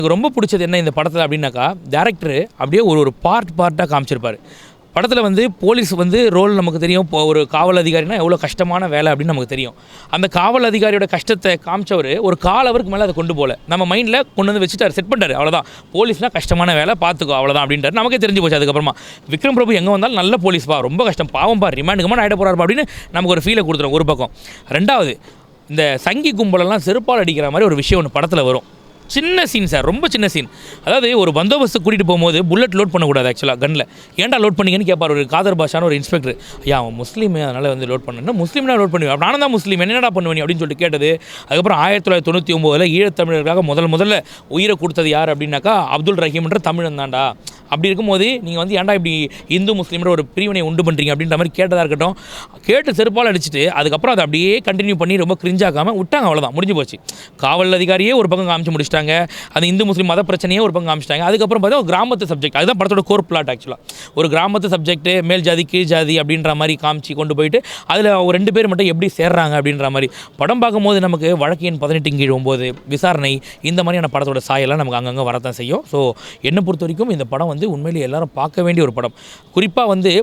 எனக்கு ரொம்ப பிடிச்சது என்ன இந்த படத்தில் அப்படின்னாக்கா, டேரக்டர் அப்படியே ஒரு பார்ட்டாக காமிச்சிருப்பார். படத்தில் வந்து போலீஸ் வந்து ரோல் நமக்கு தெரியும். இப்போ ஒரு காவல் அதிகாரினா எவ்வளோ கஷ்டமான வேலை அப்படின்னு நமக்கு தெரியும். அந்த காவல் அதிகாரியோட கஷ்டத்தை காமிச்சவர் ஒரு அவருக்கு மேலே அதை கொண்டு போகல. நம்ம மைண்டில் கொண்டு வந்து வச்சுட்டார், செட் பண்ணிட்டார். அவ்வளோதான், போலீஸ்னால் கஷ்டமான வேலை, பார்த்துக்கோ அவ்வளோதான் அப்படின்றார். நமக்கே தெரிஞ்சு போச்சு. அதுக்கப்புறமா விக்ரம் பிரபு எங்கே வந்தாலும் நல்ல போலீஸ்பா, ரொம்ப கஷ்டம், பாவம்பா, ரிமாண்டுக்கு ஆகிட போகிறாருப்பா அப்படின்னு நமக்கு ஒரு ஃபீலை கொடுத்துரும் ஒரு பக்கம். ரெண்டாவது, இந்த சங்கி கும்பலெல்லாம் செருப்பால் அடிக்கிற மாதிரி ஒரு விஷயம் ஒன்று படத்தில் வரும். சின்ன சீன் சார், ரொம்ப சின்ன சீன். அதாவது ஒரு பந்தோபஸ்து கூட்டிகிட்டு போகும்போது புல்லட் லோட் பண்ணக்கூடாது. ஆக்சுவலாக கன்னில் ஏன்டா லோட் பண்ணிங்கன்னு கேட்பார் ஒரு காதர் பாஷான ஒரு இன்ஸ்பெக்டர். ஐயா அவன் முஸ்லீம், அதனால் வந்து லோட் பண்ணேன்னா முஸ்லீம்னா லோட் பண்ணுவேன், நானும் தான் முஸ்லீம், என்னடா பண்ணுவேன் அப்படின்னு சொல்லிட்டு கேட்டது. அதுக்கப்புறம் 1999 ஈழத்தமிழர்களுக்காக முதல்ல உயிரை கொடுத்தது யார் அப்படின்னாக்கா அப்துல் ரஹீம்ன்ற தமிழன் தான்டா. அப்படி இருக்கும்போது நீங்கள் வந்து ஏன்டா இப்படி இந்து முஸ்லீம்ன்ற ஒரு பிரிவினை உண்டு பண்ணுறீங்க அப்படின்ற மாதிரி கேட்டதாக இருக்கட்டும். கேட்டு செருப்பால் அடிச்சுட்டு அதுக்கப்புறம் அதை அப்படியே கண்டினியூ பண்ணி ரொம்ப கிரிஞ்சாக்காமல் விட்டாங்க. அவ்வளோதான், முடிஞ்சு போச்சு. காவல் அதிகாரியே ஒரு பக்கம் காமிச்சு முடிச்சிட்டாங்க, அது இந்து முஸ்லீம் மத பிரச்சனையே ஒரு பக்கம் காமிச்சிட்டாங்க. அதுக்கப்புறம் பார்த்தா ஒரு கிராமத்து சப்ஜெக்ட், அதுதான் படத்தோட கோர் பிளாட். ஆக்சுவலாக ஒரு கிராமத்து சப்ஜெக்ட், மேல் ஜாதி கீழ் ஜாதி அப்படின்ற மாதிரி காமிச்சு கொண்டு போயிட்டு அதில் ஒரு 2 பேர் மட்டும் எப்படி சேர்றாங்க அப்படின்ற மாதிரி படம் பார்க்கும்போது நமக்கு வழக்கு எண் 18/9 விசாரணை இந்த மாதிரியான படத்தோட சாயெல்லாம் நமக்கு அங்கங்கே வரத்தான் செய்யும். ஸோ என்னை பொறுத்த வரைக்கும் இந்த படம் வந்து உண்மையிலே எல்லாரும் பார்க்க வேண்டிய ஒரு படம். குறிப்பாக வந்து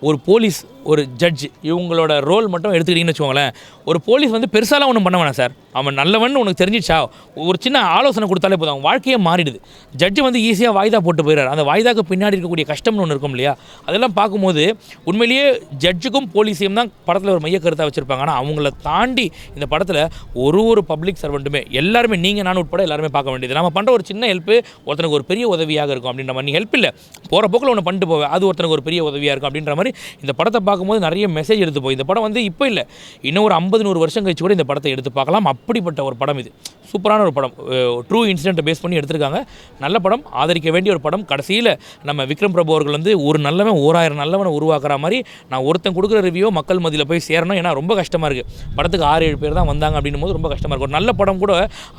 ஒரு போலீஸ், ஒரு ஜட்ஜ், இவங்களோட ரோல் மட்டும் எடுத்துக்கிட்டிங்கன்னு வச்சுக்கோங்களேன். ஒரு போலீஸ் வந்து பெருசாலாம் ஒன்றும் பண்ண வேணாம் சார். அவன் நல்லவன் உனக்கு தெரிஞ்சிச்சா, ஒரு சின்ன ஆலோசனை கொடுத்தாலே போதும், அவன் வாழ்க்கையே மாறிடுது. ஜட்ஜு வந்து ஈஸியாக வாய்தா போட்டு போயிடுறாரு. அந்த வாய்தாக்கு பின்னாடி இருக்கக்கூடிய கஷ்டம்னு ஒன்று இருக்கும் இல்லையா, அதெல்லாம் பார்க்கும்போது உண்மையிலேயே ஜட்ஜுக்கும் போலீஸையும் தான் படத்தில் ஒரு மைய கருத்தாக வச்சுருப்பாங்க. ஆனால் அவங்கள தாண்டி இந்த படத்தில் ஒரு பப்ளிக் சர்வெண்ட்டுமே, எல்லாருமே, நீங்கள் நான் உட்பட எல்லாருமே பார்க்க வேண்டியது. நம்ம பண்ணுற ஒரு சின்ன ஹெல்ப்பு ஒருத்தனுக்கு ஒரு பெரிய உதவியாக இருக்கும் அப்படின்ற மாதிரி. நீ ஹெல்ப் இல்லை, போகிற போக்கில் ஒன்று பண்ணிட்டு போவேன், அது ஒருத்தனுக்கு ஒரு பெரிய உதவியாக இருக்கும் அப்படின்ற மாதிரி இந்த படத்தை பார்க்கும்போது நிறைய மெசேஜ் எடுத்து போய் இந்த படம் வந்து இப்போ இல்லை, இன்னும் ஒரு 50-100 வருஷம் கழிச்சு கூட இந்த படத்தை எடுத்து பார்க்கலாம். அப்படிப்பட்ட ஒரு படம் இது. சூப்பரான ஒரு படம், ட்ரூ இன்சிடென்ட்டை பேஸ் பண்ணி எடுத்திருக்காங்க. நல்ல படம், ஆதரிக்க வேண்டிய ஒரு படம். கடைசியில் நம்ம விக்ரம் பிரபு அவர்கள் வந்து ஒரு நல்லவன் 1000 நல்லவனை உருவாக்குற மாதிரி நான் ஒருத்தன் கொடுக்குற ரிவ்யூ மக்கள் மத்தியில் போய் சேரணும். ஏன்னா ரொம்ப கஷ்டமாக இருக்குது. படத்துக்கு 6-7 பேர் தான் வந்தாங்க அப்படின்னும் போது ரொம்ப கஷ்டமாக இருக்கும். ஒரு நல்ல படம் கூட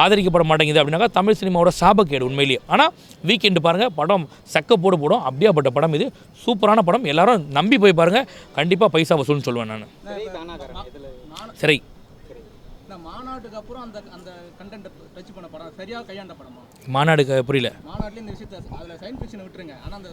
ஆதரிக்கப்பட மாட்டேங்குது அப்படின்னாக்கா தமிழ் சினிமாவோட சாபக்கேடு உண்மையிலேயே. ஆனால் வீக்கெண்டு பாருங்கள், படம் சக்க போடும். அப்படியாப்பட்ட படம் இது. சூப்பரான படம், எல்லாரும் நம்பி போய் பாருங்கள். கண்டிப்பாக பைசா வசூல்னு சொல்லுவேன் நான். சரி, மாநாட்டுக்கு அப்புறம் அந்த அந்த கண்டென்ட் டச் பண்ண படம் சரியாக கையாண்ட படமா? மாநாடுக்கு புரியல. மாநாட்டில் இந்த விஷயத்தை அதில் சயின்ஸ் ஃபிக்ஷனை விட்டுருங்க, ஆனால் அந்த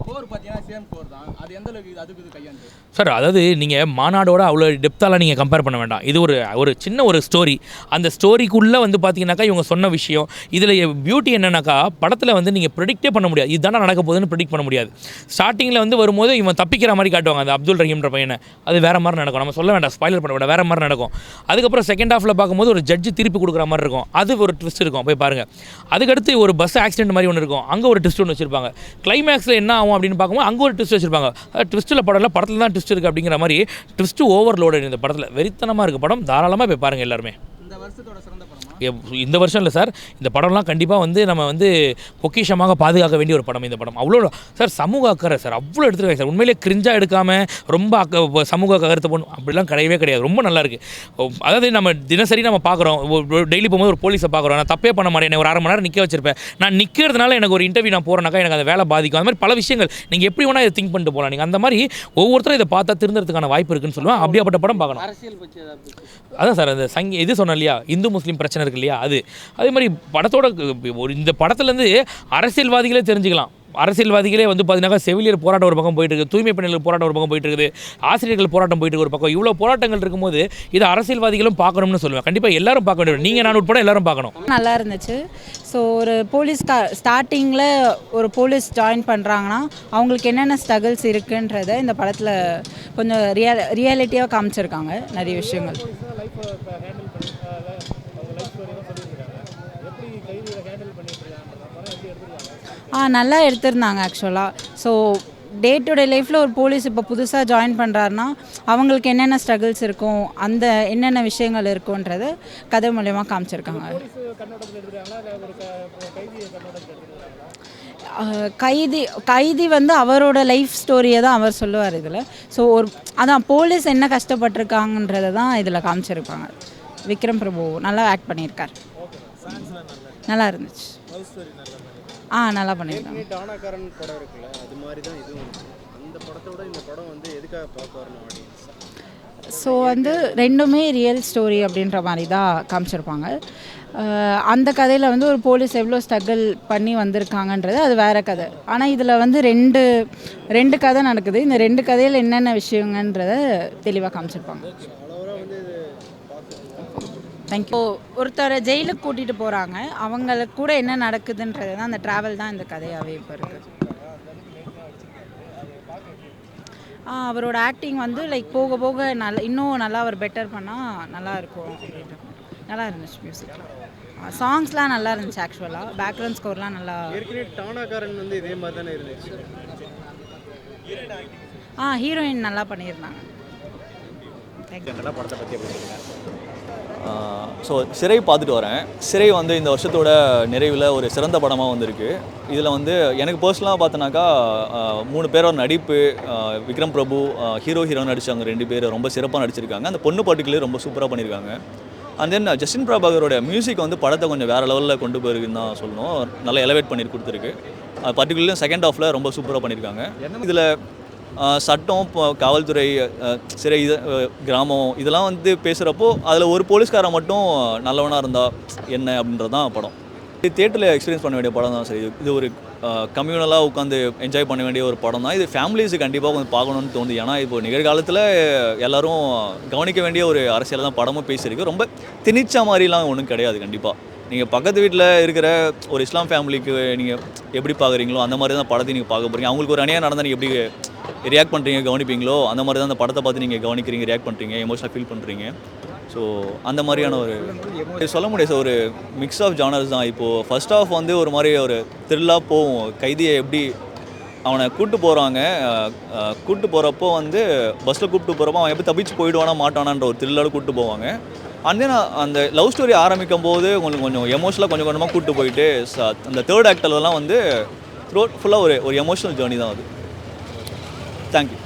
கோர் பார்த்தீங்கன்னா சேம் கோர் தான். அது எந்த அளவுக்கு அதுக்கு இது கையாண்டு சார்? அதாவது நீங்கள் மாநாடோட அவ்வளோ டெப்த்தாலாம் நீங்கள் கம்பேர் பண்ண வேண்டாம். இது ஒரு சின்ன ஒரு ஸ்டோரி. அந்த ஸ்டோரிக்குள்ளே வந்து பார்த்தீங்கன்னாக்கா இவங்க சொன்ன விஷயம் இதில் பியூட்டி என்னன்னாக்கா, படத்தில் வந்து நீங்கள் ப்ரெடிக்டே பண்ண முடியாது. இதுதானே நடக்க போகுதுன்னு ப்ரெடிக்ட் பண்ண முடியாது. ஸ்டார்டிங்கில் வந்து வரும்போது இவன் தப்பிக்கிற மாதிரி காட்டுவாங்க, அந்த அப்துல் ரஹீம்ன்ற பையனை. அது வேறு மாதிரி நடக்கும், நம்ம சொல்ல வேண்டாம், ஸ்பாய்லர் பண்ண வேண்டாம், வேறு மாதிரி நடக்கும். அதுக்கப்புறம் செகண்ட் ஹாஃபில் பார்க்கும்போது ஒரு ஜட்ஜு திருப்பி கொடுக்குற மாதிரி இருக்கும், அது ஒரு ட்விஸ்ட் இருக்கும், போய் பாருங்கள். அதுக்கடுத்து ஒரு பஸ் ஆக்சிடென்ட் மாதிரி ஒன்று இருக்கும், அங்கே ஒரு ட்விஸ்ட் ஒன்று வச்சுருப்பாங்க. கிளைமேக்ஸில் என்ன ஆகும் அப்படின்னு பார்க்கும்போது அங்கே ஒரு ட்விஸ்ட் வச்சுருப்பாங்க. ட்விஸ்ட்டில் படத்தில் தான் ட்விஸ்ட் இருக்குது அப்படிங்கிற மாதிரி ட்விஸ்ட்டு ஓவர்லோடு இந்த படத்தில். வெறித்தனமாக இருக்குது படம், தாராளமாக போய் பாருங்கள் எல்லாருமே. இந்த வருஷத்தோட சிறந்த படமா? இந்த வருஷம் இல்லை சார், இந்த படம்லாம் கண்டிப்பாக வந்து நம்ம வந்து பொக்கிஷமாக பாதுகாக்க வேண்டிய ஒரு படம் இந்த படம். அவ்வளோ சார் சமூக அக்கறை சார், அவ்வளோ எடுத்துருக்காங்க சார். உண்மையிலே கிரிஞ்சாக எடுக்காமல் ரொம்ப சமூக கருத்தை போகணும் அப்படிலாம் கிடையவே கிடையாது. ரொம்ப நல்லாயிருக்கு. அதாவது நம்ம தினசரி நம்ம பார்க்குறோம், டெய்லி போகும்போது ஒரு போலீஸை பார்க்குறோம், நான் தப்பே பண்ண மாட்டேன், ஒரு 1/2 மணி நேரம் நிற்க வச்சிருப்பேன். நான் நிற்கிறதுனால எனக்கு ஒரு இன்டர்வியூ நான் போகிறேன்னாக்கா எனக்கு அந்த வேலை பாதிக்கும். அந்த மாதிரி பல விஷயங்கள் நீங்கள் எப்படி வேணால் இதை திங்க் பண்ணிட்டு போகலாம். நீங்கள் அந்த மாதிரி ஒவ்வொருத்தரும் இதை பார்த்தா திருந்துறதுக்கான வாய்ப்பு இருக்குன்னு சொல்லுவேன். அப்படியாப்பட்ட படம் பார்க்கணும். அரசியல் பற்றி அதான் சார், அந்த இது சொன்னேன் இல்லையா, இந்து முஸ்லீம் பிரச்சனை இருக்கு இல்லையா, அதே மாதிரி படத்தோட இந்த படத்துலேருந்து அரசியல்வாதிகளே தெரிஞ்சுக்கலாம். அரசியல்வாதிகளே வந்து பார்த்தீங்கன்னா செவிலியர் போராட்டம் ஒரு பக்கம் போயிட்டு இருக்குது, தூய்மை பணியாளர் போராட்டம் ஒரு பக்கம் போயிட்டு இருக்குது, ஆசிரியர்கள் போராட்டம் போயிட்டு ஒரு பக்கம். இவ்வளோ போராட்டங்கள் இருக்கும்போது இது அரசியல்வாதிகளும் பார்க்கணும்னு சொல்லுவேன். கண்டிப்பாக எல்லாரும் பார்க்க வேண்டியது, நீங்கள் நான் உட்பட எல்லாரும் பார்க்கணும். நல்லா இருந்துச்சு. ஸோ ஒரு போலீஸ் ஸ்டார்டிங்கில் ஒரு போலீஸ் ஜாயின் பண்ணுறாங்கன்னா அவங்களுக்கு என்னென்ன ஸ்ட்ரகிள்ஸ் இருக்குன்றதை இந்த படத்தில் கொஞ்சம் ரியாலிட்டியாக காமிச்சிருக்காங்க நிறைய விஷயங்கள். நல்லா எடுத்திருந்தாங்க ஆக்சுவலாக. ஸோ டே டு டே லைஃப்பில் ஒரு போலீஸ் இப்போ புதுசாக ஜாயின் பண்ணுறாருன்னா அவங்களுக்கு என்னென்ன ஸ்ட்ரகிள்ஸ் இருக்கும், அந்த என்னென்ன விஷயங்கள் இருக்குன்றதை கதை மூலயமா காமிச்சிருக்காங்க. கைதி வந்து அவரோட லைஃப் ஸ்டோரியை தான் அவர் சொல்லுவார் இதில். ஸோ அதான் போலீஸ் என்ன கஷ்டப்பட்டிருக்காங்கன்றதை தான் இதில் காமிச்சிருப்பாங்க. விக்ரம் பிரபு நல்லா ஆக்ட் பண்ணியிருக்கார், நல்லா இருந்துச்சு. நல்லா பண்ணியிருக்காங்க. டானாக்காரன் படம் இருக்குல்ல, அது மாதிரி தான் இதுவும். அந்த படத்தோட இந்த படம் வந்து எதுக்காக பார்க்க வரணும் ஆடியன்ஸ்? ஸோ வந்து ரெண்டுமே ரியல் ஸ்டோரி அப்படின்ற மாதிரி தான் காமிச்சிருப்பாங்க. அந்த கதையில் வந்து ஒரு போலீஸ் எவ்வளோ ஸ்ட்ரகிள் பண்ணி வந்திருக்காங்கன்றது அது வேறு கதை. ஆனால் இதில் வந்து ரெண்டு கதை நடக்குது. இந்த ரெண்டு கதையில் என்னென்ன விஷயங்கன்றத தெளிவாக காமிச்சிருப்பாங்க. தேங்க்யூ. ஒருத்தரை ஜெயிலுக்கு கூட்டிகிட்டு போகிறாங்க, அவங்களுக்கு கூட என்ன நடக்குதுன்றது தான் அந்த ட்ராவல் தான் இந்த கதையாகவே இப்போ இருக்குது. அவரோட ஆக்டிங் வந்து லைக் போக போக இன்னும் நல்லா அவர் பெட்டர் பண்ணால் நல்லாயிருக்கும் அப்படின்ற நல்லா இருந்துச்சு. மியூசிக்லாம் சாங்ஸ்லாம் நல்லா இருந்துச்சு. ஆக்சுவலாக பேக்ரவுண்ட் ஸ்கோர்லாம் நல்லா. டானாகாரன் வந்து இதே மாதிரி தானே இருந்துச்சு. ஹீரோயின் நல்லா பண்ணியிருந்தாங்க. படத்தை பற்றி ஸோ சிறை பார்த்துட்டு வரேன். சிறை வந்து இந்த வருஷத்தோட நிறைவில் ஒரு சிறந்த படமாக வந்திருக்கு. இதில் வந்து எனக்கு பர்சனலாக பார்த்தோன்னாக்கா 3 பேரோட நடிப்பு, விக்ரம் பிரபு ஹீரோயின் நடித்தாங்க, 2 பேர் ரொம்ப சிறப்பாக நடிச்சிருக்காங்க. அந்த பொண்ணு பர்டிகுலர் ரொம்ப சூப்பராக பண்ணியிருக்காங்க. அண்ட் தென் ஜஸ்டின் பிரபாகரோட மியூசிக் வந்து படத்தை கொஞ்சம் வேறு லெவலில் கொண்டு போயிருக்குன்னு தான் சொல்லணும். நல்லா எலவேட் பண்ணி கொடுத்துருக்கு. பர்டிகுலர் செகண்ட் ஹாஃபில் ரொம்ப சூப்பராக பண்ணியிருக்காங்க. இதில் சட்டம், காவல்துறை, சிறை, கிராமம் இதெல்லாம் வந்து பேசுகிறப்போ அதில் ஒரு போலீஸ்காரன் மட்டும் நல்லவனாக இருந்தால் என்ன அப்படின்றது தான் படம். இது தியேட்டரில் எக்ஸ்பீரியன்ஸ் பண்ண வேண்டிய படம் தான். சரி, இது ஒரு கம்யூனலாக உட்காந்து என்ஜாய் பண்ண வேண்டிய ஒரு படம் தான். இது ஃபேமிலிஸு கண்டிப்பாக கொஞ்சம் பார்க்கணுன்னு தோணுது. ஏன்னா இப்போ நிகழ்காலத்தில் எல்லோரும் கவனிக்க வேண்டிய ஒரு அரசியல் தான் படமும் பேசியிருக்கு. ரொம்ப திணிச்ச மாதிரிலாம் ஒன்றும் கிடையாது. கண்டிப்பாக நீங்கள் பக்கத்து வீட்டில் இருக்கிற ஒரு இஸ்லாம் ஃபேமிலிக்கு நீங்கள் எப்படி பார்க்குறீங்களோ அந்த மாதிரி தான் படத்தை நீங்கள் பார்க்க போகிறீங்க. அவங்களுக்கு ஒரு அநியாயம் நடந்தால் நீங்கள் எப்படி ரியாக்ட் பண்ணுறீங்க, கவனிப்பீங்களோ அந்த மாதிரி தான் அந்த படத்தை பார்த்து நீங்கள் கவனிக்கிறீங்க, ரியாக்ட் பண்ணுறீங்க, எமோஷனலாக ஃபீல் பண்ணுறீங்க. ஸோ அந்த மாதிரியான ஒரு சொல்ல முடியாது. ஒரு மிக்ஸ் ஆஃப் ஜானர்ஸ் தான். இப்போது ஃபர்ஸ்ட் ஆஃப் வந்து ஒரு மாதிரி ஒரு த்ரில்லாக போகும். கைதியை எப்படி அவனை கூப்பிட்டு போகிறப்போ வந்து பஸ்ஸில் கூப்பிட்டு போகிறப்போ அவன் எப்படி தப்பிச்சு போயிடுவானா மாட்டானான்ற ஒரு த்ரில்லோடு கூப்பிட்டு போவாங்க. அண்ட் தென் அந்த லவ் ஸ்டோரி ஆரம்பிக்கும் போது உங்களுக்கு கொஞ்சம் எமோஷனலாக கொஞ்சம் கொஞ்சமாக கூப்பிட்டு போயிட்டு அந்த தேர்ட் ஆக்டர்லாம் வந்து ஃபுல்லாக ஒரு எமோஷனல் ஜேர்னி தான் அது. தேங்க்யூ.